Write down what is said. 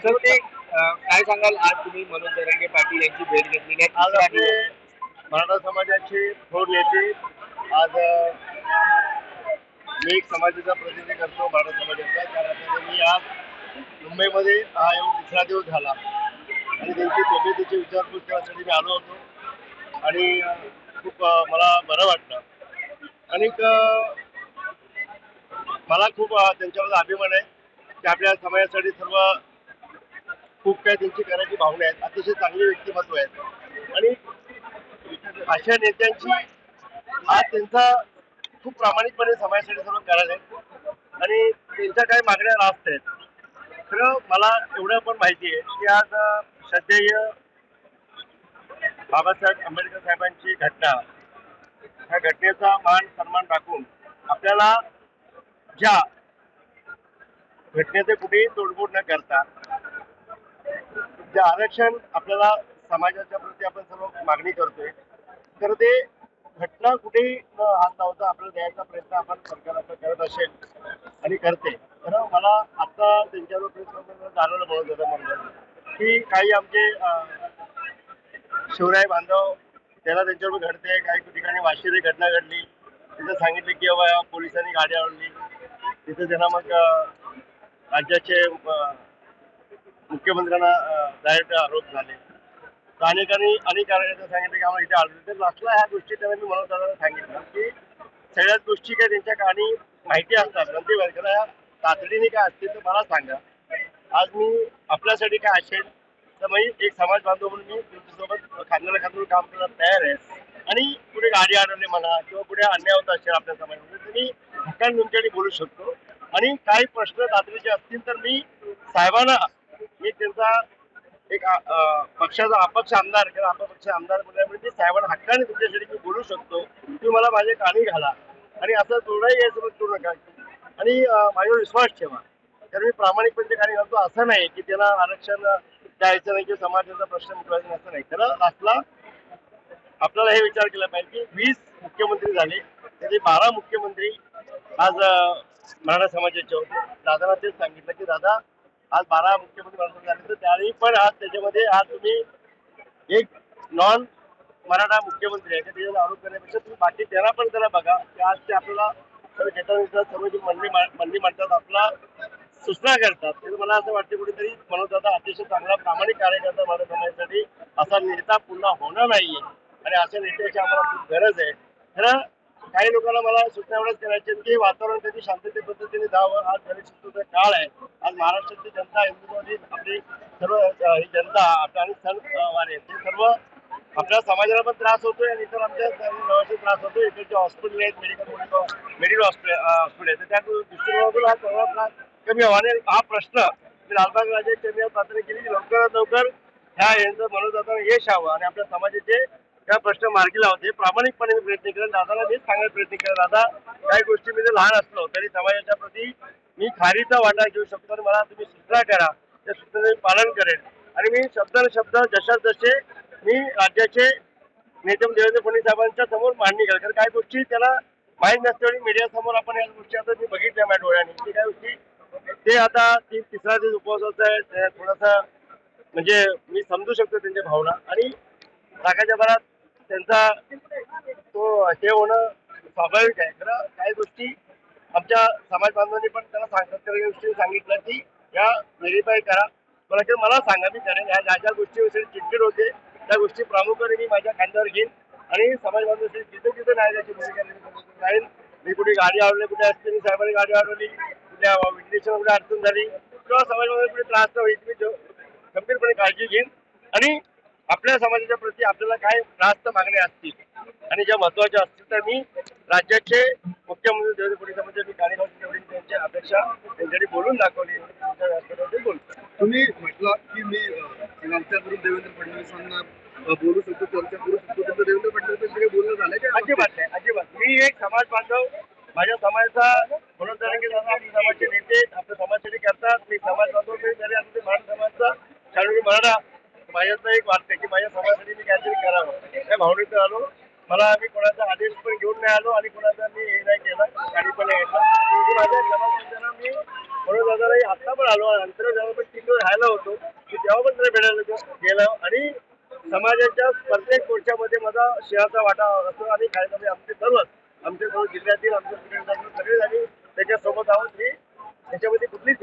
Sir ते काय सांगाल आज तुम्ही मनोज जरांगे पाटील यांची भेट घेतलेली आहे आज तिसरा आपले दिवस. मराठा समाजाचे थोर नेते आज मी एक समाजाचा प्रतिनिधी करतो मराठा समाजाचा कारण मी आज मुंबईमध्ये हा येऊन तिसरा दिवस झाला आणि त्यांची तब्येतीची विचारपूस करण्यासाठी मी आलो होतो आणि खूप मला बरं वाटलं आणि मला खूप त्यांच्यावर अभिमान आहे की आपल्या समाजासाठी सर्व खूप काही त्यांची करायची भावना आहेत अतिशय चांगली व्यक्तिमत्व आहेत आणि अशा नेत्यांची आज त्यांचा खूप प्रामाणिकपणे समाजासाठी सर्व करायला आहे आणि त्यांच्या काही मागण्या रास्त आहेत. खरं मला एवढं पण माहिती आहे की आज श्रद्धेय बाबासाहेब आंबेडकर साहेबांची घटना ह्या घटनेचा मान सन्मान राखून आपल्याला ज्या घटनेचे कुठेही तोडफोड न करता जे आरक्षण आपल्याला समाजाच्या प्रती आपण सर्व मागणी करतोय तर ते घटना कुठेही न हात लावता आपल्याला द्यायचा प्रयत्न आपण सरकार करत असेल आणि करते. तर मला आता त्यांच्यावर प्रेस जाणवलं बोलत होतं म्हणून की काही आमचे शिवराय बांधव त्याला त्यांच्यावर घडते काही ठिकाणी वाशिरी घटना घडली तिथं सांगितलं की बाबा पोलिसांनी गाडी आणली तिथं त्यांना मग राज्याचे मुख्यमंत्र्यांना डायरेक्ट आरोप झाले तर अनेक कार्यकर्ते सांगितलं की आम्हाला इथे आलो तर लास्टला ह्या गोष्टी त्यांना मी म्हणून दादाला सांगितलं की सगळ्याच गोष्टी काय त्यांच्या कहाणी माहिती असतात नंतर वर्गाला तातडीने काय असतील तर मला सांगा. आज मी आपल्यासाठी काय असेल तर मी एक समाज बांधव म्हणून मी तुमच्यासोबत खांद्याला खांदून काम करायला तयार आहे आणि कुठे गाडी अडवली म्हणा किंवा कुठे अन्याय होत असेल आपल्या समाजामध्ये तर मी हक्काने तुमच्याकडे बोलू शकतो आणि काही प्रश्न तातडीचे असतील तर मी साहेबांना मी त्यांचा एक पक्षाचा अपक्ष आमदार किंवा अपक्ष आमदार बोलल्यामुळे मी साहेबांना हक्काने तुमच्यासाठी मी बोलू शकतो तुम्ही मला माझे कानी घाला आणि असं थोडाही गैरसमज करू नका आणि माझ्यावर विश्वास ठेवा. तर मी प्रामाणिकपणे कानी घालतो असं नाही की त्याला आरक्षण द्यायचं नाही किंवा समाजाचा प्रश्न मिटवायचा नाही असं नाही. खरं लास्टला आपल्याला हे विचार केला पाहिजे की 20 मुख्यमंत्री झाले त्याचे 12 मुख्यमंत्री आज मराठा समाजाचे होते. दादाला तेच सांगितलं की दादा आज 12 मुख्यमंत्री झाले तर त्यावेळी पण आज त्याच्यामध्ये आज तुम्ही एक नॉन मराठा मुख्यमंत्री आहे त्याच्यावर आरोप करण्यापेक्षा तुम्ही बाकी त्यांना पण त्याला बघा की आज ते आपल्याला सर्व जे मंदी म्हणतात आपला सूचना करतात तर मला असं वाटतं कुठेतरी मनोज दादा अतिशय चांगला प्रामाणिक कार्यकर्ता मराठा समाजासाठी असा नेता पुन्हा होणार नाहीये आणि अशा नेत्याची आम्हाला खूप गरज आहे. खरं काही लोकांना मला सूचना एवढंच करायची की वातावरण कधी शांतते पद्धतीने जावं. आज गणेश उत्सवाचा काळ आहे. आज महाराष्ट्राची जनता हिंदुत्वाची आपली सर्व ही जनता आणि सण वारे ते सर्व आपल्या समाजाला पण त्रास होतोय आणि इतर आमच्या गावाचा त्रास होतोय. इकडचे हॉस्पिटल आहेत मेडिकल हॉस्पिटल आहे तर त्या दृष्टिकोनातून हा सर्व त्रास कमी व्हावा आणि हा प्रश्न मी लालबाग राजाच्या मी प्रार्थना केली की लवकरात लवकर ह्या यांचं मनोज दादा यश यावं आणि आपल्या समाजाचे त्या प्रश्न मार्गी लावते प्रामाणिकपणे मी प्रयत्न करेन. दादाला मीच सांगायचा प्रयत्न केला दादा काही गोष्टी मी लहान असलो तरी समाजाच्या प्रती मी खारीचा वाटा घेऊ शकतो आणि मला तुम्ही सूचना करा त्या सूचनेचे पालन करेन आणि मी शब्द जसे मी राज्याचे नेते देवेंद्र फडणवीस साहेबांच्या समोर मांडणी करेल कारण काही गोष्टी त्याला माहीत नसते आणि मीडिया समोर आपण या गोष्टी आता मी बघितल्या माझ्या डोळ्याने की काही गोष्टी ते आता तिसरा दिवस उपवासाचा आहे थोडासा म्हणजे मी समजू शकतो त्यांच्या भावना आणि टाकाच्या भरात त्यांचा तो हे होणं स्वाभाविक आहे. खरं काही गोष्टी आमच्या समाज बांधवांनी पण त्याला काही गोष्टी सांगितलं की या व्हेरीफाय करा मला सांगा मी करेन ह्या ज्या ज्या गोष्टीविषयी चिडचिड होते त्या गोष्टी प्रामुख्याने मी माझ्या खांद्यावर घेईन आणि समाज बांधवांशी जिथं न्यायालयाची भूमिका राहील. मी कुठे गाडी आवडली कुठे असते साहेबांनी गाडी आवडली कुठल्या विटनेसला कुठे अडचण झाली किंवा समाज बांधवांना कुठे त्रास न होईल मी गंभीरपणे काळजी घेईन आणि आपल्या समाजाच्या प्रती आपल्याला काय रास्त मागण्या असतील आणि ज्या महत्वाच्या असतील तर मी राज्याचे मुख्यमंत्री देवेंद्र फडणवीस साहेबांच्या मी कार्यकर्ते तेवढी त्यांची अपेक्षा त्यांच्यासाठी बोलून दाखवली बोलतो. तुम्ही म्हटलं की मी चर्चा करून देवेंद्र फडणवीसांना बोलू शकतो चर्चा करू शकतो तर देवेंद्र फडणवीस काही बोलणं झालंय का? अजिबात नाही अजिबात. मी एक समाज बांधव माझ्या समाजाचा म्हणून समाजाचे नेते आपल्या समाजासाठी करतात मी समाज बांधव मी जरी असते मराठा समाजाचा शाळी मराठा माझ्याचं एक वाटतं की माझ्या समाजासाठी मी काहीतरी करावं त्या भावनेतून आलो. मला मी कोणाचा आदेश पण घेऊन नाही आलो आणि कोणाचा मी हे नाही केलं गाडी पण नाही घेतला माझ्या समाजाला मी म्हणून दादालाही आत्ता पण आलो नंतर जेव्हा पण तिकडे राहायला होतो की तेव्हा पण त्याला भेटायला गेलो आणि समाजाच्या प्रत्येक मोर्चामध्ये माझा सिंहाचा वाटा असतो आणि खायला आमचे सर्व जिल्ह्यातील आमचे सगळे आणि त्याच्यासोबत आहोत मी त्याच्यामध्ये कुठलीच